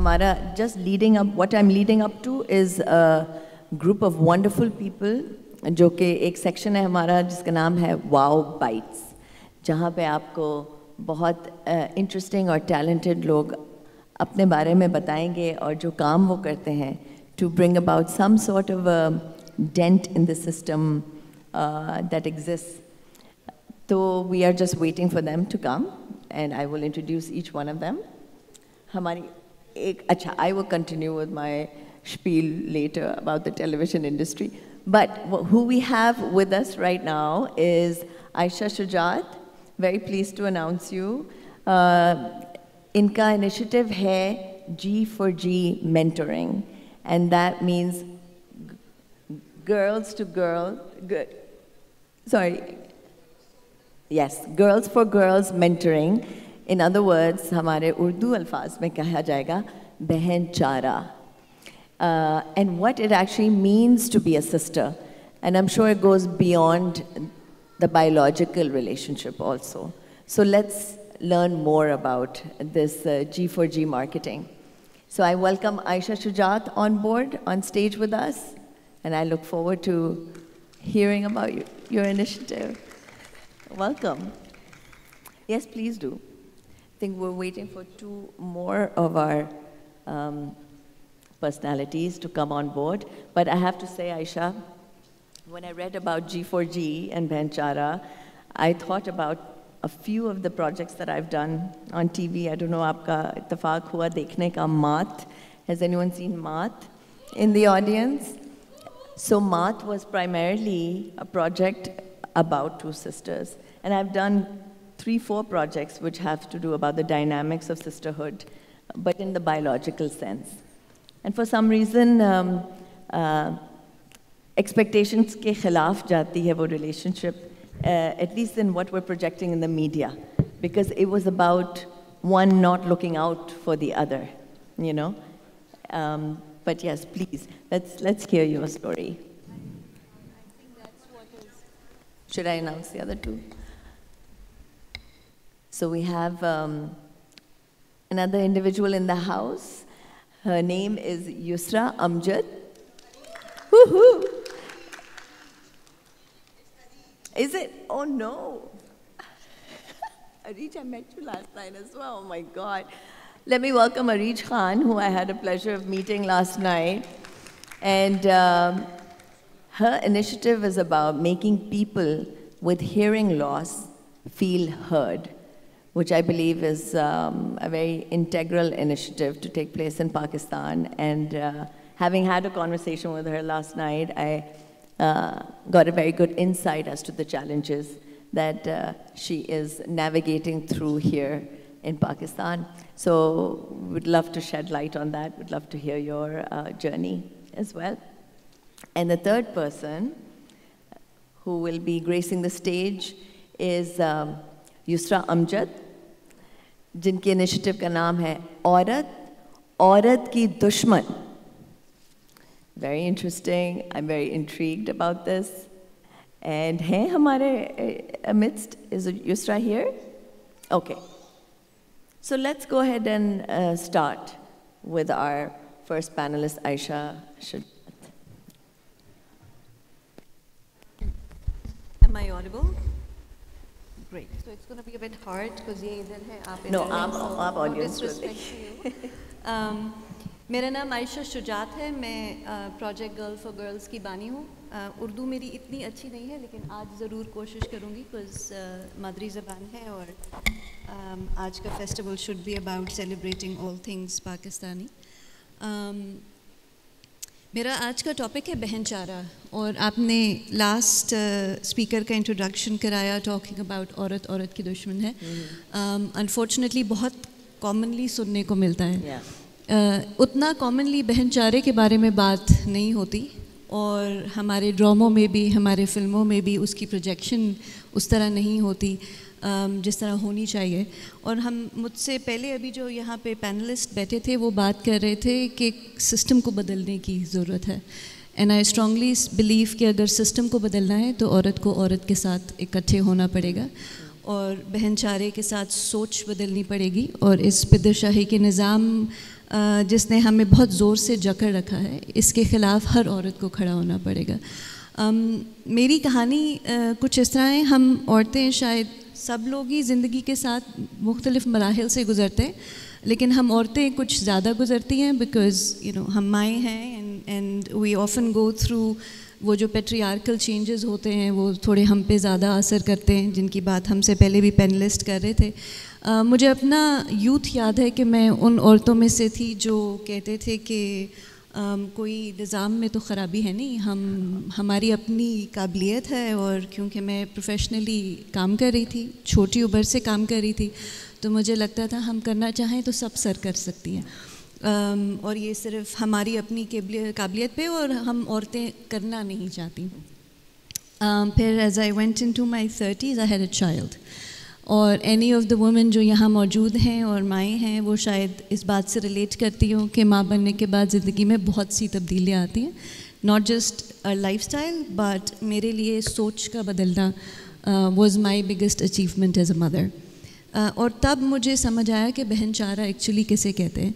ہمارا just leading up, what I'm leading up to is a group of wonderful people جو کہ ایک section ہے ہمارا جس کا نام ہے واو بائٹس, جہاں پہ آپ کو بہت انٹرسٹنگ اور ٹیلنٹڈ لوگ اپنے بارے میں بتائیں گے اور جو کام وہ کرتے ہیں to bring about some sort of a dent in the system that exists. So we are just waiting for them to come and I will introduce each one of them. ہماری ایک اچھا I will continue with my spiel later about the television industry. But who we have with us right now is Aisha Shujaat. Very pleased to announce you. ان کا initiative ہے G4G mentoring, and that means girls to girl, girls for girls mentoring. In other words, ہمارے اردو الفاظ میں کہا جائے گا بہن چارہ. And what it actually means to be a sister, and I'm sure it goes beyond the biological relationship also. So let's learn more about this G4G marketing. So I welcome Aisha Shujaat on board, on stage with us, and I look forward to hearing about your initiative. Welcome. Yes, please do. I think we're waiting for two more of our personalities to come on board. But I have to say, Aisha, when I read about G4G and Bhenchara, I thought about a few of the projects that I've done on TV. I don't know, aapka ittifaq hua dekhne ka Maat. Has anyone seen Maat in the audience? So Maat was primarily a project about two sisters. And I've done 3-4 projects which have to do about the dynamics of sisterhood, but in the biological sense. And for some reason, expectations ke khilaf jati hai wo relationship, at least in what we're projecting in the media, because it was about one not looking out for the other, you know. But yes, please, let's hear your story. I think that's what is. Should I announce the other two? So we have another individual in the house. Her name is Yusra Amjad. Woohoo! Is it? Oh no. Areej, I met you last night as well. Oh my God. Let me welcome Areej Khan, who I had a pleasure of meeting last night. And her initiative is about making people with hearing loss feel heard, which I believe is a very integral initiative to take place in Pakistan. And having had a conversation with her last night, I got a very good insight as to the challenges that she is navigating through here in Pakistan. So we'd love to shed light on that. We'd love to hear your journey as well. And the third person who will be gracing the stage is Yusra Amjad, جن کے initiative کا نام ہے عورت کی دشمن. Very interesting. I'm very intrigued about this. And ہیں ہمارے amidst, is Yusra here? Okay. So let's go ahead and start with our first panelist, Aisha Shujaat. Am I audible? Great. So it's going to be a bit hard because ye idhar hai, aap idhar. No, I'm audience. میرا نام عائشہ شجاعت ہے. میں project girl for girls کی بانی ہوں. اردو میری اتنی اچھی نہیں ہے لیکن آج ضرور کوشش کروں گی بیکاز مادری زبان ہے اور آج کا festival should be about celebrating all things Pakistani. میرا آج کا ٹاپک ہے بہن چارہ, اور آپ نے لاسٹ اسپیکر کا انٹروڈکشن کرایا ٹاکنگ اباؤٹ عورت کی دشمن ہے. انفارچونیٹلی بہت کامنلی سننے کو ملتا ہے. اتنا کامنلی بہن چارے کے بارے میں بات نہیں ہوتی, اور ہمارے ڈراموں میں بھی ہمارے فلموں میں بھی اس کی پروجیکشن اس طرح نہیں ہوتی جس طرح ہونی چاہیے. اور مجھ سے پہلے ابھی جو یہاں پہ پینلسٹ بیٹھے تھے وہ بات کر رہے تھے کہ سسٹم کو بدلنے کی ضرورت ہے. اینڈ آئی اسٹرانگلی بلیو کہ اگر سسٹم کو بدلنا ہے تو عورت کو عورت کے ساتھ اکٹھے ہونا پڑے گا. اور بہن چارے کے ساتھ سوچ بدلنی پڑے گی, اور اس پدر شاہی کے نظام جس نے ہمیں بہت زور سے جکڑ رکھا ہے, اس کے خلاف ہر عورت کو کھڑا ہونا پڑے گا. میری کہانی کچھ اس طرح ہے. ہم عورتیں شاید سب لوگ ہی زندگی کے ساتھ مختلف مراحل سے گزرتے ہیں, لیکن ہم عورتیں کچھ زیادہ گزرتی ہیں بیکاز ہم مائیں ہیں, and we often go through وہ جو پیٹریارکل چینجز ہوتے ہیں وہ تھوڑے ہم پہ زیادہ اثر کرتے ہیں, جن کی بات ہم سے پہلے بھی پینلسٹ کر رہے تھے. مجھے اپنا یوتھ یاد ہے کہ میں ان عورتوں میں سے تھی جو کہتے تھے کہ کوئی نظام میں تو خرابی ہے نہیں, ہماری اپنی قابلیت ہے. اور کیونکہ میں پروفیشنلی کام کر رہی تھی, چھوٹی عمر سے کام کر رہی تھی, تو مجھے لگتا تھا ہم کرنا چاہیں تو سب سر کر سکتی ہیں, اور یہ صرف ہماری اپنی قابلیت پہ, اور ہم عورتیں کرنا نہیں چاہتی. پھر as I went into my مائی 30s I had a child, اور اینی آف دا وومن جو یہاں موجود ہیں اور مائیں ہیں وہ شاید اس بات سے ریلیٹ کرتی ہوں کہ ماں بننے کے بعد زندگی میں بہت سی تبدیلیاں آتی ہیں, not just life style but میرے لیے سوچ کا بدلنا was my biggest achievement as a mother. اور تب مجھے سمجھ آیا کہ بہن چارہ ایکچولی کسے کہتے ہیں,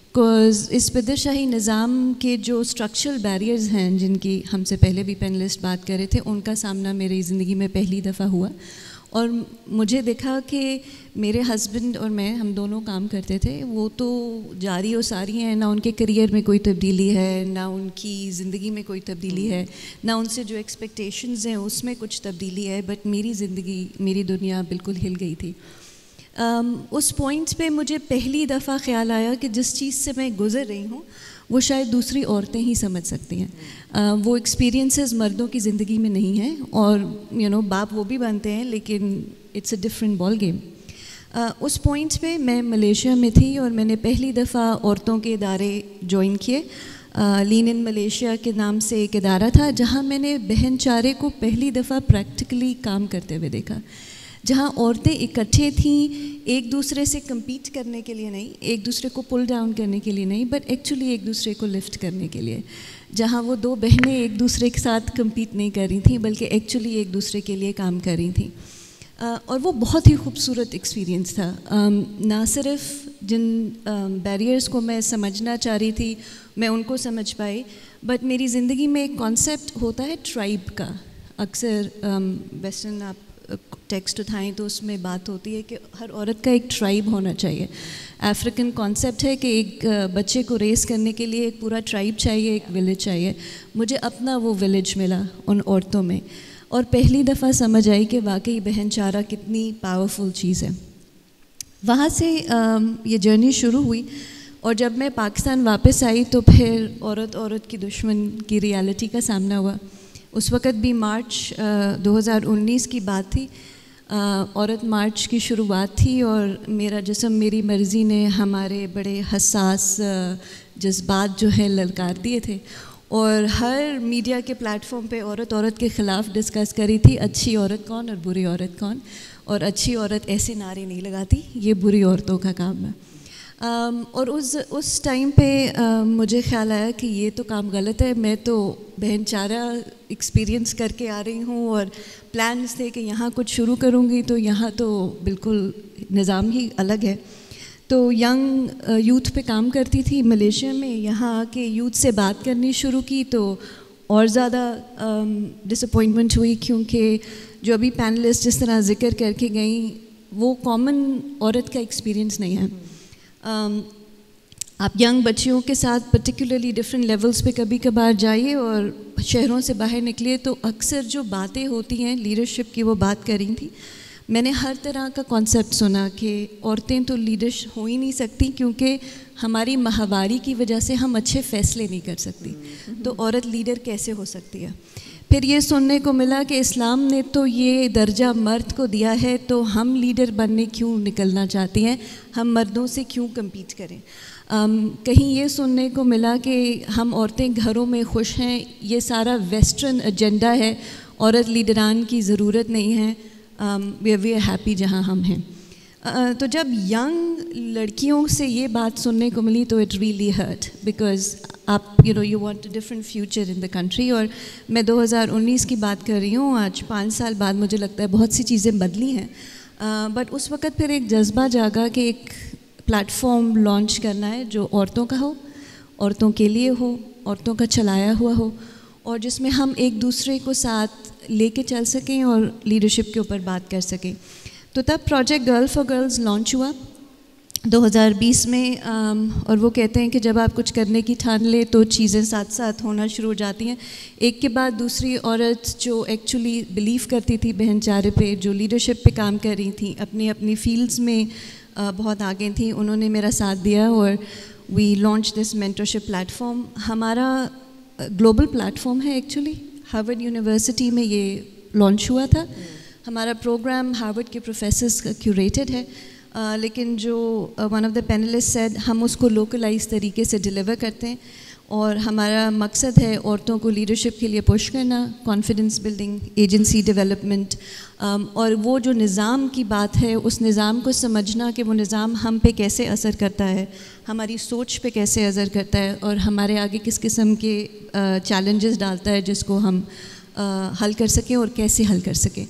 بیکاز اس پدر شاہی نظام کے جو اسٹرکچرل بیریئرز ہیں جن کی ہم سے پہلے بھی پینلسٹ بات کر رہے تھے, ان کا سامنا میری زندگی میں پہلی دفعہ ہوا. اور مجھے دیکھا کہ میرے ہسبینڈ اور میں, ہم دونوں کام کرتے تھے, وہ تو جاری و ساری ہیں, نہ ان کے کریئر میں کوئی تبدیلی ہے, نہ ان کی زندگی میں کوئی تبدیلی ہے, نہ ان سے جو ایکسپیکٹیشنز ہیں اس میں کچھ تبدیلی ہے, بٹ میری زندگی, میری دنیا بالکل ہل گئی تھی. اس پوائنٹ پہ مجھے پہلی دفعہ خیال آیا کہ جس چیز سے میں گزر رہی ہوں وہ شاید دوسری عورتیں ہی سمجھ سکتی ہیں. وہ ایکسپیرینسز مردوں کی زندگی میں نہیں ہیں, اور باپ وہ بھی بنتے ہیں, لیکن it's a different ball game. اس پوائنٹ پہ میں ملیشیا میں تھی, اور میں نے پہلی دفعہ عورتوں کے ادارے جوائن کیے. لین ان ملیشیا کے نام سے ایک ادارہ تھا جہاں میں نے بہن چارے کو پہلی دفعہ پریکٹیکلی کام کرتے ہوئے دیکھا, جہاں عورتیں اکٹھے تھیں, ایک دوسرے سے کمپیٹ کرنے کے لیے نہیں, ایک دوسرے کو پل ڈاؤن کرنے کے لیے نہیں, بٹ ایکچولی ایک دوسرے کو لفٹ کرنے کے لیے. جہاں وہ دو بہنیں ایک دوسرے کے ساتھ کمپیٹ نہیں کر رہی تھیں بلکہ ایکچولی ایک دوسرے کے لیے کام کر رہی تھیں. اور وہ بہت ہی خوبصورت ایکسپیرینس تھا. نہ صرف جن بیریئرز کو میں سمجھنا چاہ رہی تھی میں ان کو سمجھ پائی, بٹ میری زندگی میں ایک کانسیپٹ ہوتا ہے ٹرائب کا. اکثر ویسٹرن آپ ٹیکسٹ اٹھائیں تو اس میں بات ہوتی ہے کہ ہر عورت کا ایک ٹرائب ہونا چاہیے. افریقن کانسیپٹ ہے کہ ایک بچے کو ریس کرنے کے لیے ایک پورا ٹرائب چاہیے, ایک ولیج چاہیے. مجھے اپنا وہ ولیج ملا ان عورتوں میں, اور پہلی دفعہ سمجھ آئی کہ واقعی بہن چارہ کتنی پاورفل چیز ہے. وہاں سے یہ جرنی شروع ہوئی, اور جب میں پاکستان واپس آئی تو پھر عورت کی دشمن کی ریالٹی کا سامنا ہوا. اس وقت بھی مارچ 2019 کی بات تھی, عورت مارچ کی شروعات تھی, اور میرا جسم میری مرضی نے ہمارے بڑے حساس جذبات جو ہیں للکار دیے تھے, اور ہر میڈیا کے پلیٹ فارم پہ عورت کے خلاف ڈسکس کری تھی, اچھی عورت کون اور بری عورت کون, اور اچھی عورت ایسے نعرے نہیں لگاتی, یہ بری عورتوں کا کام ہے. اور اس ٹائم پہ مجھے خیال آیا کہ یہ تو کام غلط ہے. میں تو بہن چارہ ایکسپیرینس کر کے آ رہی ہوں, اور پلانس تھے کہ یہاں کچھ شروع کروں گی, تو یہاں تو بالکل نظام ہی الگ ہے. تو ینگ یوتھ پہ کام کرتی تھی ملیشیا میں. یہاں آ کے یوتھ سے بات کرنی شروع کی تو اور زیادہ ڈس اپوائنٹمنٹ ہوئی, کیونکہ جو ابھی پینلسٹ جس طرح ذکر کر کے گئیں وہ کامن عورت کا ایکسپیرینس نہیں ہے. آپ ینگ بچیوں کے ساتھ پرٹیکولرلی ڈفرینٹ لیولس پہ کبھی کبھار جائیے اور شہروں سے باہر نکلیے تو اکثر جو باتیں ہوتی ہیں لیڈرشپ کی, وہ بات کر رہی تھیں. میں نے ہر طرح کا کانسیپٹ سنا کہ عورتیں تو لیڈرش ہو ہی نہیں سکتی, کیونکہ ہماری ماہواری کی وجہ سے ہم اچھے فیصلے نہیں کر سکتی, تو عورت لیڈر کیسے ہو سکتی ہے. پھر یہ سننے کو ملا کہ اسلام نے تو یہ درجہ مرد کو دیا ہے, تو ہم لیڈر بننے کیوں نکلنا چاہتی ہیں, ہم مردوں سے کیوں کمپیٹ کریں. کہیں یہ سننے کو ملا کہ ہم عورتیں گھروں میں خوش ہیں, یہ سارا ویسٹرن ایجنڈا ہے, عورت لیڈران کی ضرورت نہیں ہے, وی آر ہیپی جہاں ہم ہیں. تو جب ینگ لڑکیوں سے یہ بات سننے کو ملی تو اٹ ریئلی ہرٹ, بیکاز آپ you want a different future in the country. اور میں 2019 کی بات کر رہی ہوں, آج 5 سال بعد مجھے لگتا ہے بہت سی چیزیں بدلی ہیں. بٹ اس وقت پھر ایک جذبہ جاگا کہ ایک پلیٹفارم لانچ کرنا ہے جو عورتوں کا ہو, عورتوں کے لیے ہو, عورتوں کا چلایا ہوا ہو, اور جس میں ہم ایک دوسرے کو ساتھ لے کے چل سکیں اور لیڈرشپ کے اوپر بات کر سکیں. تو تب project girl for girls launch ہوا 2020 میں, اور وہ کہتے ہیں کہ جب آپ کچھ کرنے کی ٹھان لیں تو چیزیں ساتھ ساتھ ہونا شروع ہو جاتی ہیں, ایک کے بعد دوسری. عورت جو ایکچولی بلیو کرتی تھی بہن چارے پہ, جو لیڈرشپ پہ کام کر رہی تھیں, اپنی اپنی فیلڈز میں بہت آگے تھیں, انہوں نے میرا ساتھ دیا اور we launch this mentorship platform. ہمارا گلوبل پلیٹفارم ہے ایکچولی, ہارورڈ یونیورسٹی میں یہ لانچ ہوا تھا. ہمارا پروگرام ہارورڈ کے پروفیسرز کا کیوریٹڈ ہے, لیکن جو one of the panellist said ہم اس کو لوکلائز طریقے سے ڈلیور کرتے ہیں, اور ہمارا مقصد ہے عورتوں کو لیڈرشپ کے لیے پش کرنا, کانفیڈنس بلڈنگ, ایجنسی ڈیولپمنٹ, اور وہ جو نظام کی بات ہے اس نظام کو سمجھنا کہ وہ نظام ہم پہ کیسے اثر کرتا ہے, ہماری سوچ پہ کیسے اثر کرتا ہے, اور ہمارے آگے کس قسم کے چیلنجز ڈالتا ہے جس کو ہم حل کر سکیں اور کیسے حل کر سکیں.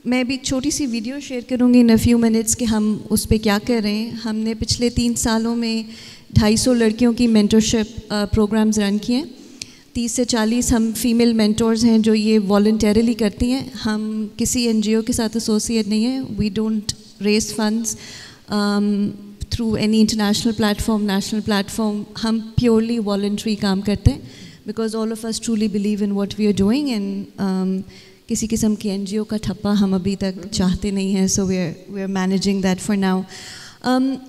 میں بھی ایک چھوٹی سی ویڈیو شیئر کروں گی ان اے فیو منٹس کہ ہم اس پہ کیا کر رہے ہیں. ہم نے پچھلے 3 سالوں میں 250 لڑکیوں کی مینٹرشپ پروگرامز رن کیے ہیں. 30 سے 40 ہم فیمیل مینٹورز ہیں جو یہ والنٹیرلی کرتی ہیں. ہم کسی NGO کے ساتھ ایسوسیٹ نہیں ہیں. We don't raise funds through any international platform, national platform. ہم پیورلی والنٹری کام کرتے ہیں because all of us truly believe in what we are doing, and کسی قسم کی NGO کا ٹھپا ہم ابھی تک چاہتے نہیں ہیں. So we are managing that for now.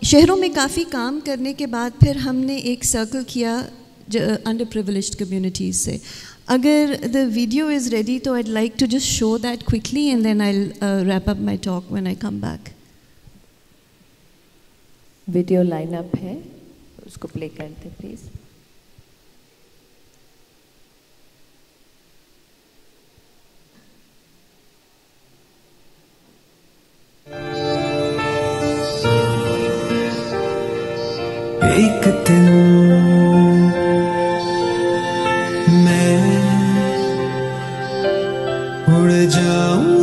شہروں میں کافی کام کرنے کے بعد پھر ہم نے ایک سرکل کیا انڈر پریویلیجڈ کمیونٹیز سے. اگر دا ویڈیو از ریڈی تو I like to just show that quickly and then I wrap up my talk when I come back. Video line up ہے, اس کو پلے کر دیں پلیز. ایک دن میں اڑ جاؤں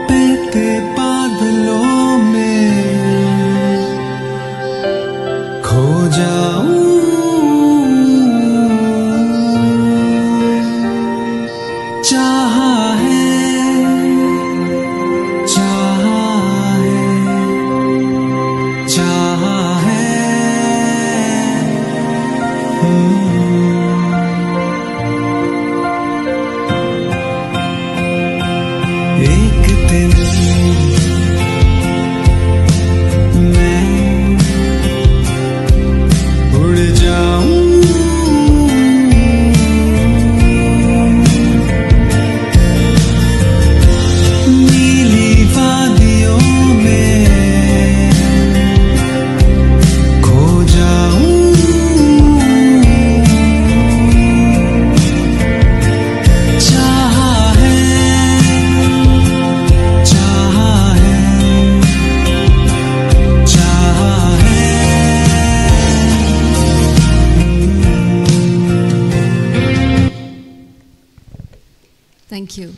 بہتے بادلوں میں کھو جاؤں. چاہا ہے تھینک یو.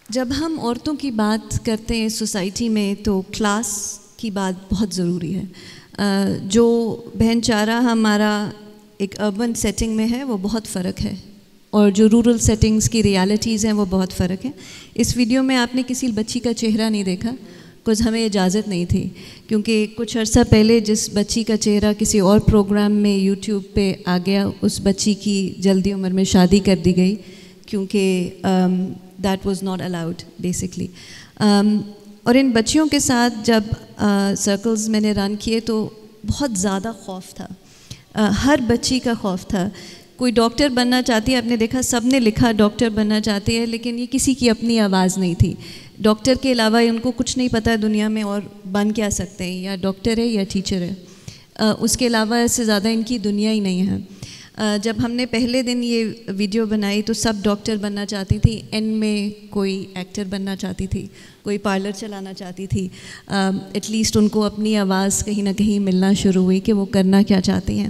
جب ہم عورتوں کی بات کرتے ہیں سوسائٹی میں تو کلاس کی بات بہت ضروری ہے. جو بہن چارہ ہمارا ایک اربن سیٹنگ میں ہے وہ بہت فرق ہے, اور جو رورل سیٹنگز کی ریالٹیز ہیں وہ بہت فرق ہیں. اس ویڈیو میں آپ نے کسی بچی کا چہرہ نہیں دیکھا, کچھ ہمیں اجازت نہیں تھی, کیونکہ کچھ عرصہ پہلے جس بچی کا چہرہ کسی اور پروگرام میں یوٹیوب پہ آ گیا, اس بچی کی جلدی عمر میں شادی کر دی گئی, کیونکہ that was not allowed basically. اور ان بچیوں کے ساتھ جب سرکلز میں نے رن کیے تو بہت زیادہ خوف تھا, ہر بچی کا خوف تھا. کوئی ڈاکٹر بننا چاہتی ہے, آپ نے دیکھا سب نے لکھا ڈاکٹر بننا چاہتی ہے, لیکن یہ کسی کی اپنی آواز نہیں تھی. ڈاکٹر کے علاوہ ان کو کچھ نہیں پتہ ہے دنیا میں اور بن کیا سکتے ہیں, یا ڈاکٹر ہے یا ٹیچر ہے, اس کے علاوہ اس سے زیادہ ان کی دنیا ہی نہیں ہے. جب ہم نے پہلے دن یہ ویڈیو بنائی تو سب ڈاکٹر بننا چاہتی تھی, این میں کوئی ایکٹر بننا چاہتی تھی, کوئی پارلر چلانا چاہتی تھی. ایٹ لیسٹ ان کو اپنی آواز کہیں نہ کہیں ملنا شروع ہوئی کہ وہ کرنا کیا چاہتی ہیں.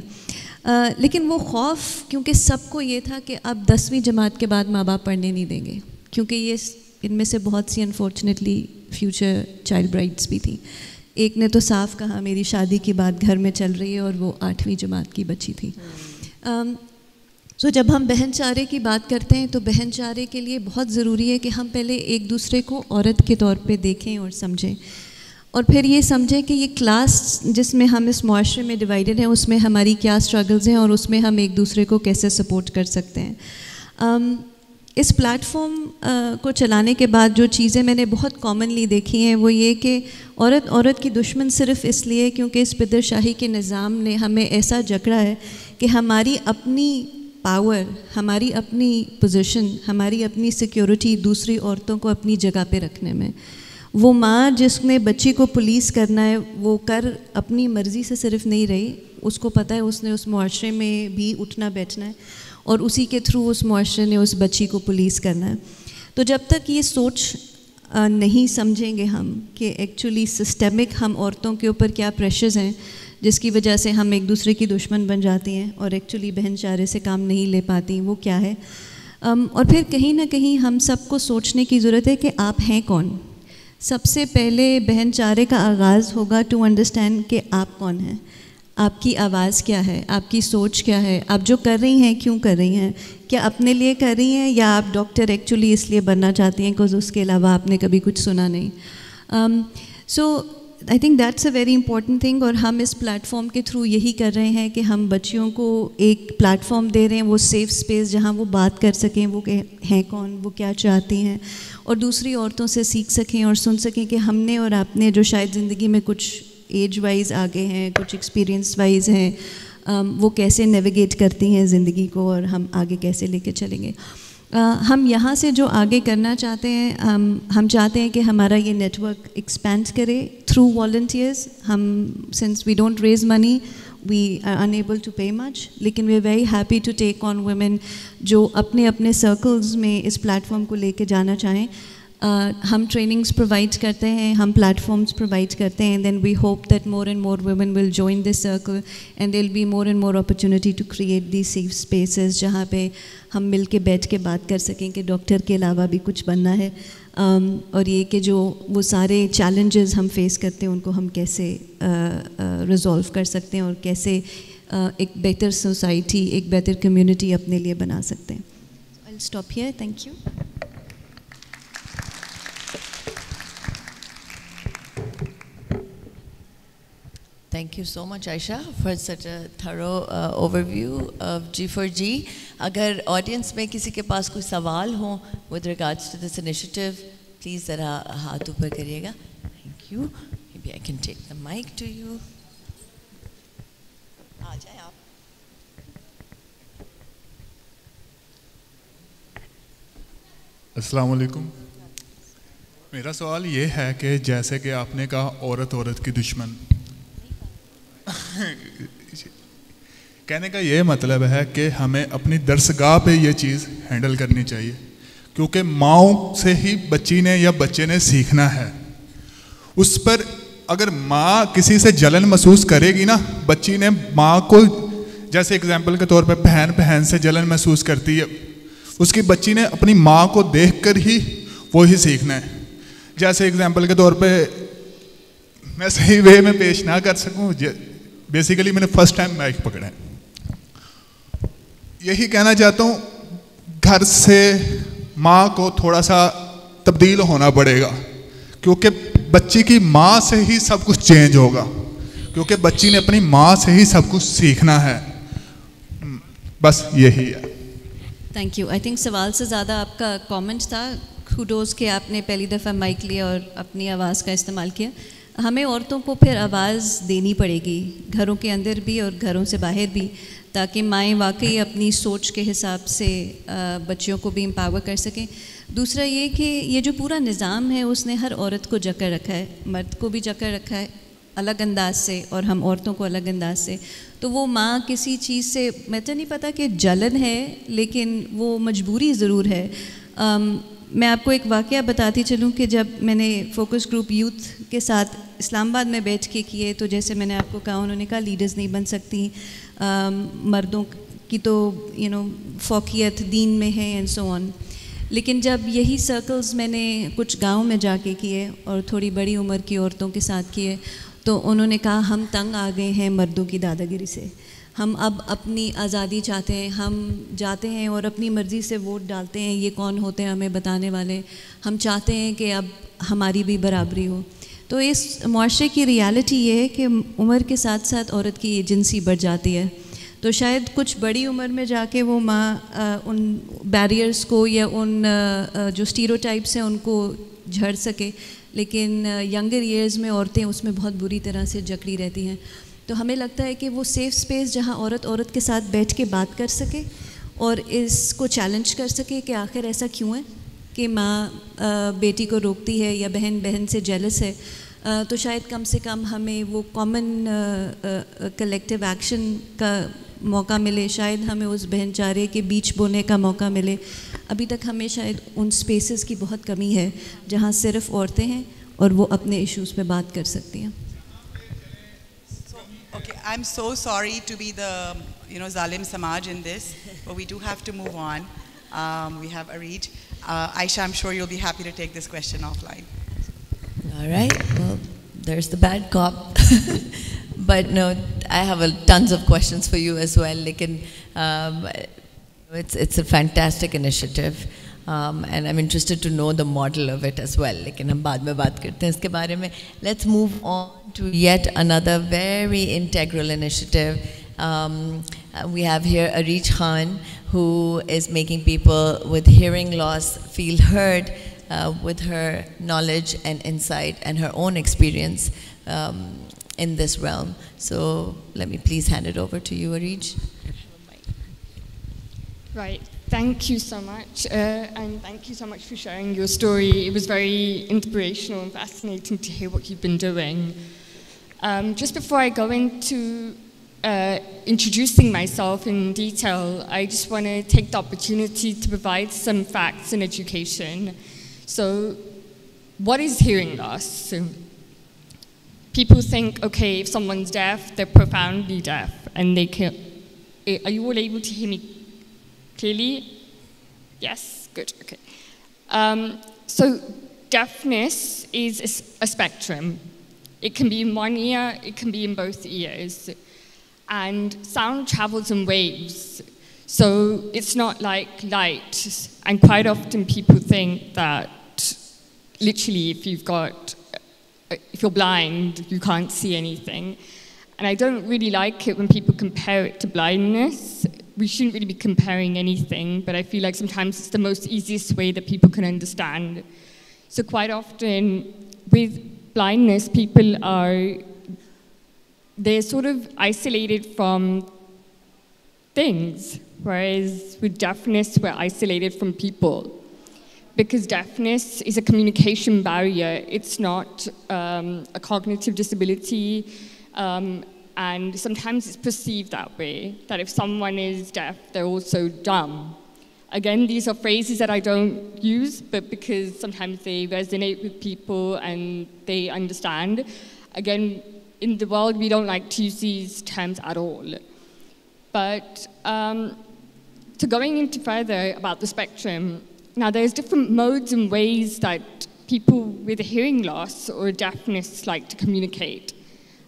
لیکن وہ خوف کیونکہ سب کو یہ تھا کہ اب 10ویں جماعت کے بعد ماں باپ پڑھنے نہیں دیں گے، کیونکہ یہ ان میں سے بہت سی انفارچونیٹلی فیوچر چائلڈ برائڈس بھی تھیں. ایک نے تو صاف کہا میری شادی کی بات گھر میں چل رہی ہے اور وہ 8ویں جماعت کی بچی تھی. جب ہم بہن چارے کی بات کرتے ہیں تو بہن چارے کے لیے بہت ضروری ہے کہ ہم پہلے ایک دوسرے کو عورت کے طور پہ دیکھیں اور سمجھیں، اور پھر یہ سمجھیں کہ یہ کلاس جس میں ہم اس معاشرے میں ڈیوائیڈڈ ہیں اس میں ہماری کیا اسٹرگلز ہیں اور اس میں ہم ایک دوسرے کو کیسے سپورٹ کر سکتے ہیں. اس پلیٹ فارم کو چلانے کے بعد جو چیزیں میں نے بہت کامنلی دیکھی ہیں وہ یہ کہ عورت کی دشمن صرف اس لیے کیونکہ اس پدر شاہی کے نظام نے ہمیں ایسا جکڑا ہے کہ ہماری اپنی پاور، ہماری اپنی پوزیشن، ہماری اپنی سیکیورٹی دوسری عورتوں کو اپنی جگہ پہ رکھنے میں. وہ ماں جس نے بچی کو پولیس کرنا ہے وہ اپنی مرضی سے صرف نہیں رہی، اس کو پتہ ہے اس نے اس معاشرے میں بھی اٹھنا بیٹھنا ہے اور اسی کے تھرو اس معاشرے نے اس بچی کو پولیس کرنا ہے. تو جب تک یہ سوچ نہیں سمجھیں گے ہم کہ ایکچولی سسٹمک ہم عورتوں کے اوپر کیا پریشرز ہیں جس کی وجہ سے ہم ایک دوسرے کی دشمن بن جاتی ہیں اور ایکچولی بہن چارے سے کام نہیں لے پاتی، وہ کیا ہے. اور پھر کہیں نہ کہیں ہم سب کو سوچنے کی ضرورت ہے کہ آپ ہیں کون. سب سے پہلے بہن چارے کا آغاز ہوگا ٹو انڈرسٹینڈ کہ آپ کون ہیں، آپ کی آواز کیا ہے، آپ کی سوچ کیا ہے، آپ جو کر رہی ہیں کیوں کر رہی ہیں، کیا اپنے لیے کر رہی ہیں یا آپ ڈاکٹر ایکچولی اس لیے بننا چاہتی ہیں بیکاز اس کے علاوہ آپ نے کبھی کچھ سنا نہیں. So I think that's a very important thing, اور ہم اس پلیٹ فارم کے تھرو یہی کر رہے ہیں کہ ہم بچیوں کو ایک پلیٹ فارم دے رہے ہیں، وہ سیف اسپیس جہاں وہ بات کر سکیں وہ ہیں کون، وہ کیا چاہتی ہیں، اور دوسری عورتوں سے سیکھ سکیں اور سن سکیں کہ ہم نے اور آپ نے جو شاید زندگی میں کچھ ایج وائز آگے ہیں، کچھ ایکسپیرینس وائز ہیں، وہ کیسے نیویگیٹ کرتی ہیں زندگی کو اور ہم آگے کیسے لے کے چلیں گے. ہم یہاں سے جو آگے کرنا چاہتے ہیں، ہم چاہتے ہیں کہ ہمارا یہ نیٹ ورک ایکسپینڈ کرے تھرو والنٹیئرز. ہم since we don't raise money we are unable to pay much, لیکن we are very happy to take on women جو اپنے اپنے سرکلز میں اس پلیٹ فارم کو لے کے جانا چاہیں. ہم ٹریننگز پرووائڈ کرتے ہیں، ہم پلیٹ فارمز پرووائڈ کرتے ہیں. Then we hope that more and more women will join this circle and there will be more and more opportunity to create the safe spaces جہاں پہ ہم مل کے بیٹھ کے بات کر سکیں کہ ڈاکٹر کے علاوہ بھی کچھ بننا ہے، اور یہ کہ جو وہ سارے چیلنجز ہم فیس کرتے ہیں ان کو ہم کیسے ریزولو کر سکتے ہیں اور کیسے ایک بہتر سوسائٹی، ایک بہتر کمیونٹی اپنے لیے بنا سکتے ہیں. I will stop here. Thank you. Thank you so much, Aisha, for such a thorough overview of G4G. اگر آڈینس میں کسی کے پاس کوئی سوال ہوں with regards to this initiative, please ذرا ہاتھ اوپر کریے گا. Thank you. Maybe I can take the mic to you. آ جائیں آپ. السلام علیکم. میرا سوال یہ ہے کہ جیسے کہ آپ نے کہا عورت کی دشمن، کہنے کا یہ مطلب ہے کہ ہمیں اپنی درسگاہ پہ یہ چیز ہینڈل کرنی چاہیے، کیونکہ ماؤں سے ہی بچی نے یا بچے نے سیکھنا ہے. اس پر اگر ماں کسی سے جلن محسوس کرے گی نا، بچی نے ماں کو، جیسے اگزامپل کے طور پہ بہن سے جلن محسوس کرتی ہے، اس کی بچی نے اپنی ماں کو دیکھ کر ہی وہی سیکھنا ہے. جیسے اگزامپل کے طور پہ میں صحیح وے میں پیش نہ کر سکوں، بیسیکلی میں نے فرسٹ ٹائم مائک پکڑا ہے. یہی کہنا چاہتا ہوں، گھر سے ماں کو تھوڑا سا تبدیل ہونا پڑے گا، کیونکہ بچی کی ماں سے ہی سب کچھ چینج ہوگا، کیونکہ بچی نے اپنی ماں سے ہی سب کچھ سیکھنا ہے. بس یہی ہے. Thank you. آئی تھنک سوال سے زیادہ آپ کا کامنٹ تھا. کوڈوز کہ آپ نے پہلی دفعہ مائک لیا اور اپنی آواز کا استعمال کیا. ہمیں عورتوں کو پھر آواز دینی پڑے گی، گھروں کے اندر بھی اور گھروں سے باہر بھی، تاکہ مائیں واقعی اپنی سوچ کے حساب سے بچیوں کو بھی امپاور کر سکیں. دوسرا یہ کہ یہ جو پورا نظام ہے اس نے ہر عورت کو جکڑ رکھا ہے، مرد کو بھی جکڑ رکھا ہے الگ انداز سے اور ہم عورتوں کو الگ انداز سے. تو وہ ماں کسی چیز سے، میں تو نہیں پتہ کہ جلن ہے، لیکن وہ مجبوری ضرور ہے. میں آپ کو ایک واقعہ بتاتی چلوں کہ جب میں نے فوکس گروپ یوتھ کے ساتھ اسلام آباد میں بیٹھ کے کیے تو جیسے میں نے آپ کو کہا انہوں نے کہا لیڈرز نہیں بن سکتی, مردوں کی تو فوقیت دین میں ہے اینڈ سو آن. لیکن جب یہی سرکلز میں نے کچھ گاؤں میں جا کے کیے اور تھوڑی بڑی عمر کی عورتوں کے ساتھ کیے تو انہوں نے کہا ہم تنگ آ گئے ہیں مردوں کی دادا گیری سے, ہم اب اپنی آزادی چاہتے ہیں, ہم جاتے ہیں اور اپنی مرضی سے ووٹ ڈالتے ہیں, یہ کون ہوتے ہیں ہمیں بتانے والے, ہم چاہتے ہیں کہ اب ہماری بھی برابری ہو. تو اس معاشرے کی ریالٹی یہ ہے کہ عمر کے ساتھ ساتھ عورت کی ایجنسی بڑھ جاتی ہے. تو شاید کچھ بڑی عمر میں جا کے وہ ماں ان بیریئرز کو یا ان جو اسٹیریوٹائپس ہیں ان کو جھڑ سکے, لیکن ینگر ایئرز میں عورتیں اس میں بہت بری طرح سے جکڑی رہتی ہیں. تو ہمیں لگتا ہے کہ وہ سیف اسپیس جہاں عورت کے ساتھ بیٹھ کے بات کر سکے اور اس کو چیلنج کر سکے کہ آخر ایسا کیوں ہے کہ ماں بیٹی کو روکتی ہے یا بہن سے جیلس ہے, تو شاید کم سے کم ہمیں وہ کامن کلیکٹیو ایکشن کا موقع ملے, شاید ہمیں اس بہن چارے کے بیچ بونے کا موقع ملے. ابھی تک ہمیں شاید ان اسپیسز کی بہت کمی ہے جہاں صرف عورتیں ہیں اور وہ اپنے ایشوز پہ بات کر سکتی ہیں. Okay, I'm so sorry to be the, Zalim Samaj in this, but we do have to move on. We have Areej. Aisha, I'm sure you'll be happy to take this question offline. All right. Well, there's the bad cop. But no, I have tons of questions for you as well. Lekin, it's a fantastic initiative. And I'm interested to know the model of it as well. Lekin hum baad mein baat karte hain iske bare mein. Let's move on to yet another very integral initiative. We have here Areej Khan, who is making people with hearing loss feel heard with her knowledge and insight and her own experience in this realm. So let me please hand it over to you, Areej. Right. Thank you so much. And thank you so much for sharing your story. It was very inspirational and fascinating to hear what you've been doing. Just before I go into introducing myself in detail, I just want to take the opportunity to provide some facts and education. So, what is hearing loss? People think, okay, if someone's deaf, they're profoundly deaf, and they can. Are you all able to hear me clearly? Yes? Good, okay. So, deafness is a spectrum. It can be in one ear, it can be in both ears. And sound travels in waves. So it's not like light. And quite often people think that literally if you're blind, you can't see anything. And I don't really like it when people compare it to blindness. We shouldn't really be comparing anything, but I feel like sometimes it's the most easiest way that people can understand. So quite often with blindness, people they're sort of isolated from things, whereas with deafness, we're isolated from people. Because deafness is a communication barrier. It's not a cognitive disability, and sometimes it's perceived that way, that if someone is deaf, they're also dumb. Again, these are phrases that I don't use, but because sometimes they resonate with people and they understand. Again, in the world, we don't like to use these terms at all. But to going into further about the spectrum, now there's different modes and ways that people with hearing loss or deafness like to communicate.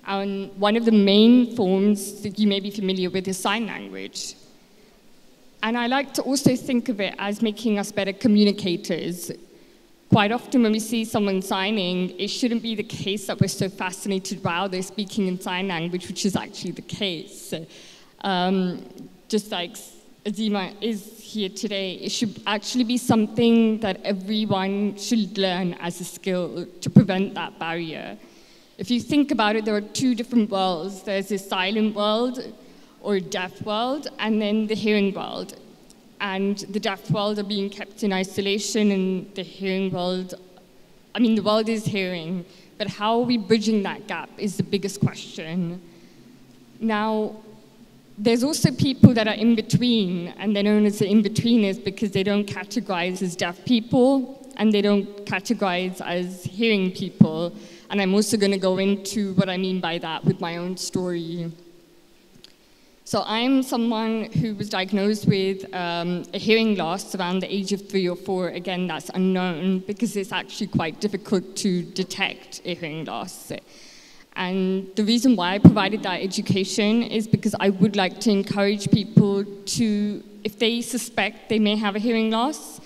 And one of the main forms that you may be familiar with is sign language. And I like to also think of it as making us better communicators. Quite often when we see someone signing, it shouldn't be the case that we're so fascinated, wow, they're speaking in sign language, which is actually the case. Just like Azima is here today, it should actually be something that everyone should learn as a skill to prevent that barrier. If you think about it, there are two different worlds. There's the silent world, or deaf world, and then the hearing world. And the deaf world are being kept in isolation, and the hearing world, the world is hearing, but how are we bridging that gap is the biggest question. Now, there's also people that are in between, and they're known as the in-betweeners because they don't categorize as deaf people, and they don't categorize as hearing people. And I'm also going to go into what I mean by that with my own story. So I'm someone who was diagnosed with a hearing loss around the age of 3 or 4. Again, that's unknown because it's actually quite difficult to detect a hearing loss. And the reason why I provided that education is because I would like to encourage people to, if they suspect they may have a hearing loss,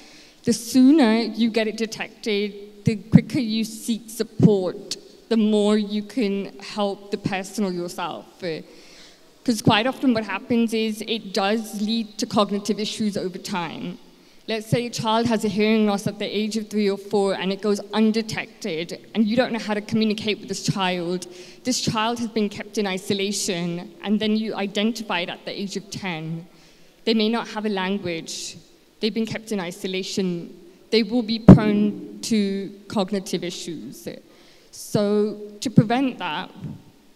the sooner you get it detected, the quicker you seek support, the more you can help the person or yourself. Because quite often what happens is it does lead to cognitive issues over time. Let's say a child has a hearing loss at the age of 3 or 4 and it goes undetected and you don't know how to communicate with this child. This child has been kept in isolation and then you identify it at the age of 10. They may not have a language. They've been kept in isolation. They will be prone to cognitive issues. So to prevent that,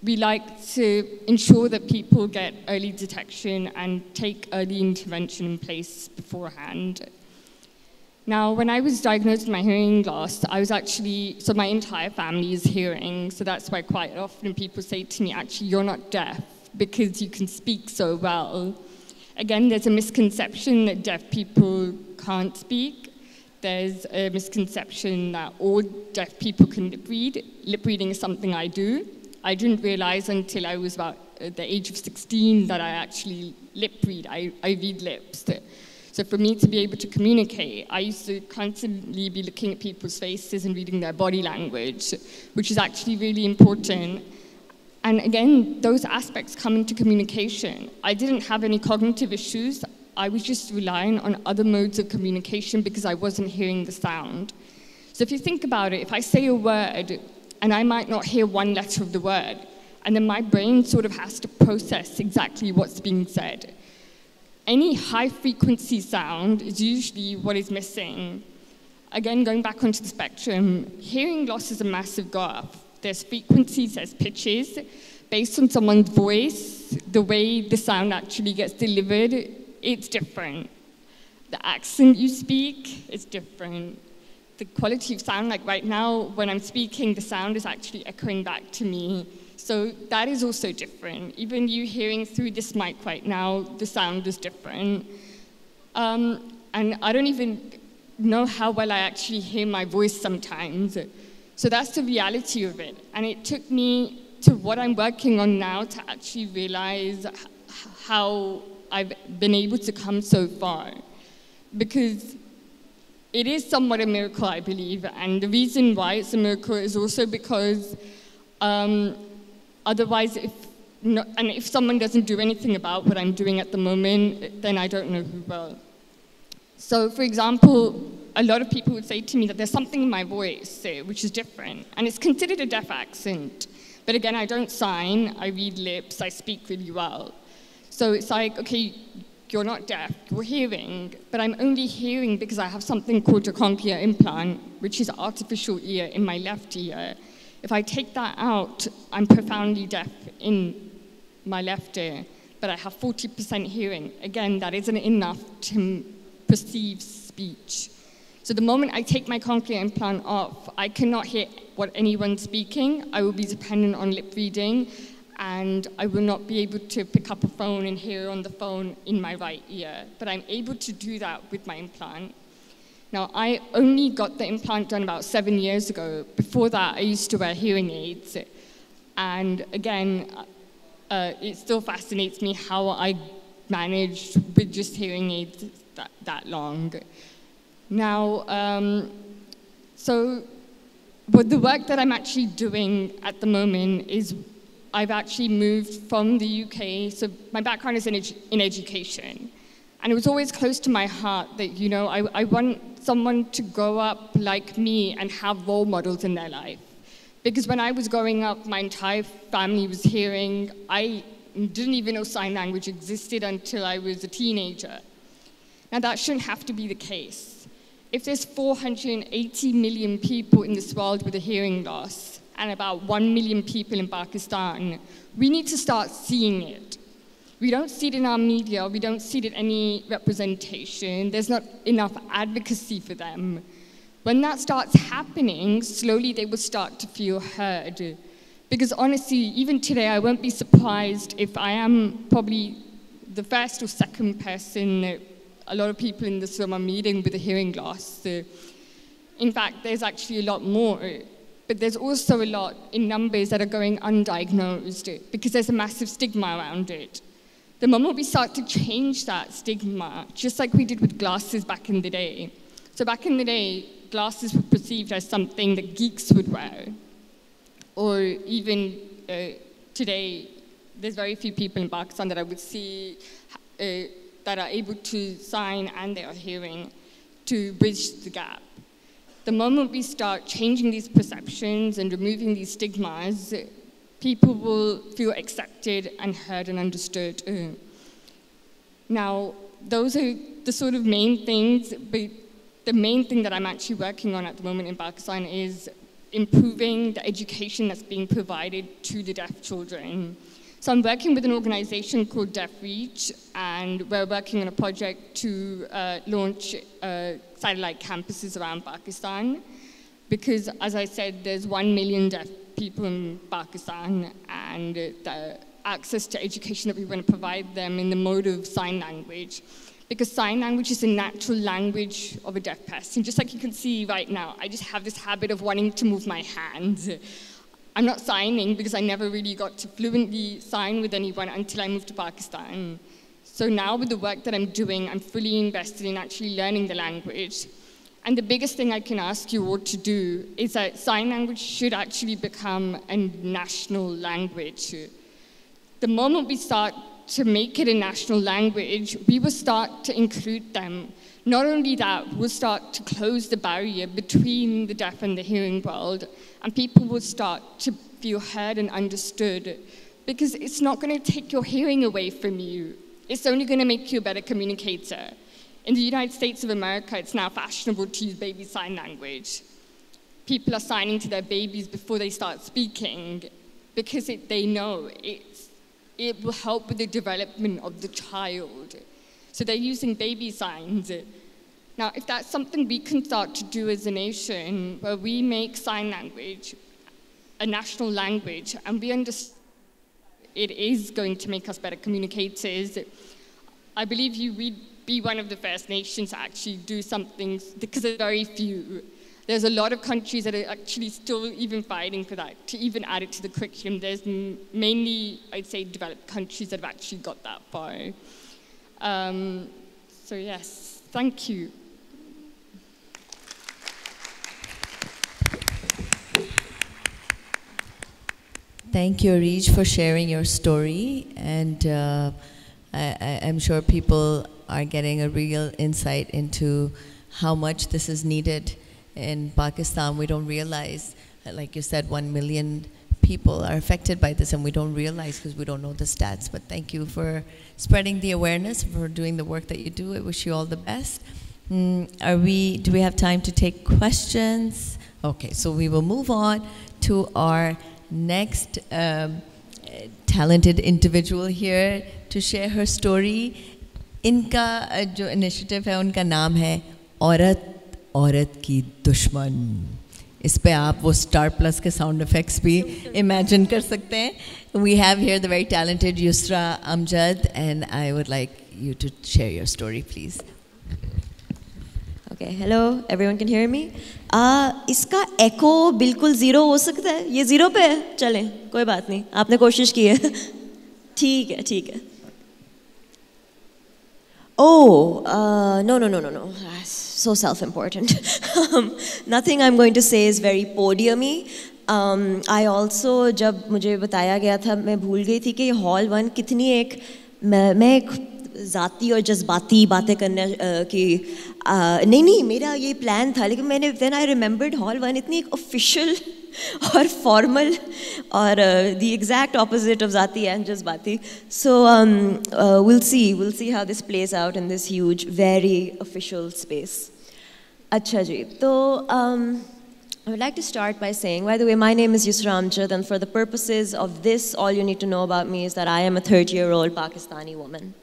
we like to ensure that people get early detection and take early intervention in place beforehand. Now, when I was diagnosed with my hearing loss, I was actually, so my entire family is hearing, so that's why quite often people say to me, actually, you're not deaf because you can speak so well. Again, there's a misconception that deaf people can't speak. There's a misconception that all deaf people can lip read. Lip reading is something I do. I didn't realize until I was about the age of 16 that I actually lip read. I read lips. So for me to be able to communicate, I used to constantly be looking at people's faces and reading their body language, which is actually really important. And again, those aspects come into communication. I didn't have any cognitive issues. I was just relying on other modes of communication because I wasn't hearing the sound. So if you think about it, if I say a word, and I might not hear one letter of the word, and then my brain sort of has to process exactly what's being said. Any high-frequency sound is usually what is missing. Again, going back onto the spectrum, hearing loss is a massive graph. There's frequencies, there's pitches. Based on someone's voice, the way the sound actually gets delivered, it's different. The accent you speak is different. The quality of sound, like right now, when I'm speaking, the sound is actually echoing back to me. So that is also different. Even you hearing through this mic right now, the sound is different. And I don't even know how well I actually hear my voice sometimes. So that's the reality of it. And it took me to what I'm working on now to actually realize how I've been able to come so far. Because it is somewhat a miracle, I believe, and the reason why it's a miracle is also because otherwise, if someone doesn't do anything about what I'm doing at the moment, then I don't know who will. So, for example, a lot of people would say to me that there's something in my voice which is different, and it's considered a deaf accent. But again, I don't sign, I read lips, I speak really well. So it's like, okay, you're not deaf, you're hearing, but I'm only hearing because I have something called a cochlear implant, which is an artificial ear in my left ear. If I take that out, I'm profoundly deaf in my left ear, but I have 40% hearing. Again, that isn't enough to perceive speech. So the moment I take my cochlear implant off, I cannot hear what anyone's speaking. I will be dependent on lip reading, and I will not be able to pick up a phone and hear on the phone in my right ear. But I'm able to do that with my implant. Now, I only got the implant done about 7 years ago. Before that, I used to wear hearing aids. And again, it still fascinates me how I managed with just hearing aids that long. Now, so the work that I'm actually doing at the moment is I've actually moved from the UK, so my background is in education. And it was always close to my heart that, you know, I want someone to grow up like me and have role models in their life. Because when I was growing up, my entire family was hearing. I didn't even know sign language existed until I was a teenager. Now, that shouldn't have to be the case. If there's 480 million people in this world with a hearing loss, and about 1 million people in Pakistan, we need to start seeing it. We don't see it in our media, we don't see it in any representation, there's not enough advocacy for them. When that starts happening, slowly they will start to feel heard. Because honestly, even today, I won't be surprised if I am probably the first or second person that a lot of people in this room are meeting with a hearing loss. In fact, there's actually a lot more. But there's also a lot in numbers that are going undiagnosed because there's a massive stigma around it. The moment we start to change that stigma, just like we did with glasses back in the day. So back in the day, glasses were perceived as something that geeks would wear. Or even today, there's very few people in Pakistan that I would see that are able to sign and they are hearing to bridge the gap. The moment we start changing these perceptions and removing these stigmas, people will feel accepted and heard and understood. Now, those are the sort of main things, but the main thing that I'm actually working on at the moment in Pakistan is improving the education that's being provided to the deaf children. So I'm working with an organization called Deaf Reach, and we're working on a project to launch satellite campuses around Pakistan. Because, as I said, there's 1 million deaf people in Pakistan, and the access to education that we want to provide them in the mode of sign language. Because sign language is a natural language of a deaf person. Just like you can see right now, I just have this habit of wanting to move my hands. I'm not signing because I never really got to fluently sign with anyone until I moved to Pakistan. So now with the work that I'm doing, I'm fully invested in actually learning the language. And the biggest thing I can ask you all to do is that sign language should actually become a national language. The moment we start to make it a national language, we will start to include them. Not only that, we'll start to close the barrier between the deaf and the hearing world, and people will start to feel heard and understood, because it's not going to take your hearing away from you. It's only going to make you a better communicator. In the United States of America, it's now fashionable to use baby sign language. People are signing to their babies before they start speaking, because they know it will help with the development of the child. So they're using baby signs. Now, if that's something we can start to do as a nation, where we make sign language a national language, and we understand it is going to make us better communicators, I believe we'd be one of the first nations to actually do something, because there are very few. There's a lot of countries that are actually still even fighting for that, to even add it to the curriculum. There's mainly, I'd say, developed countries that have actually got that far. So yes, thank you. Thank you, Areej, for sharing your story. And I'm sure people are getting a real insight into how much this is needed in Pakistan. We don't realize, like you said, 1 million people are affected by this, and we don't realize because we don't know the stats. But thank you for spreading the awareness, for doing the work that you do. I wish you all the best. Do we have time to take questions? Okay, so we will move on to our next talented individual here to share her story. इनका जो initiative है, उनका नाम है औरत की दुश्मन. इस पे आप वो स्टार प्लस के साउंड इफेक्ट्स भी इमेजिन कर सकते हैं. We have here the very talented Yusra Amjad, and I would like you to share your story, please. Okay, hello, everyone can hear me? इसका echo बिल्कुल zero हो सकता है? ये zero पे है? चलें, कोई बात नहीं, आपने कोशिश की है. ठीक है. Oh, no. So self-important. Nothing I'm going to say is very podium-y. I also, जब मुझे बताया गया था, मैं भूल गई थी कि हॉल 1 कितनी मैं एक ज़ाती और जज्बाती बातें करने की नहीं मेरा ये प्लान था, लेकिन मैंने then I remembered हॉल 1 इतनी एक official और formal और the exact opposite of ज़ाती and जज्बाती. So we'll see how this plays out in this huge, very official space. अच्छा जी, तो I would like to start by saying, by the way, my name is Yusra Amjad, and for the purposes of this, all you need to know about me is that I am a 30-year-old Pakistani woman.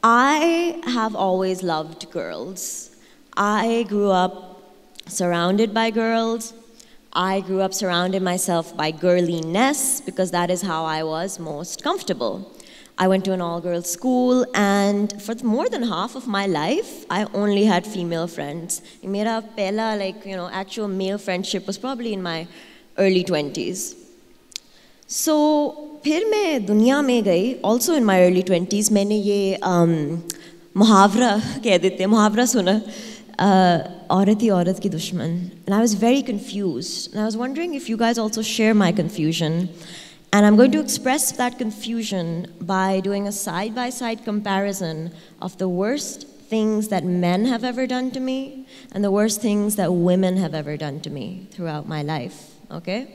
I have always loved girls. I grew up surrounded by girls. I grew up surrounded myself by girliness because that is how I was most comfortable. I went to an all-girls school, and for more than half of my life, I only had female friends. Mera pehla, actual male friendship was probably in my early 20s. So, फिर मैं दुनिया में गई, also in my early 20s, मैंने ये मुहावरा कह देते हैं, मुहावरा सुना, औरत ही औरत की दुश्मन. And I was very confused. And I was wondering if you guys also share my confusion. And I'm going to express that confusion by doing a side-by-side comparison of the worst things that men have ever done to me and the worst things that women have ever done to me throughout my life, okay?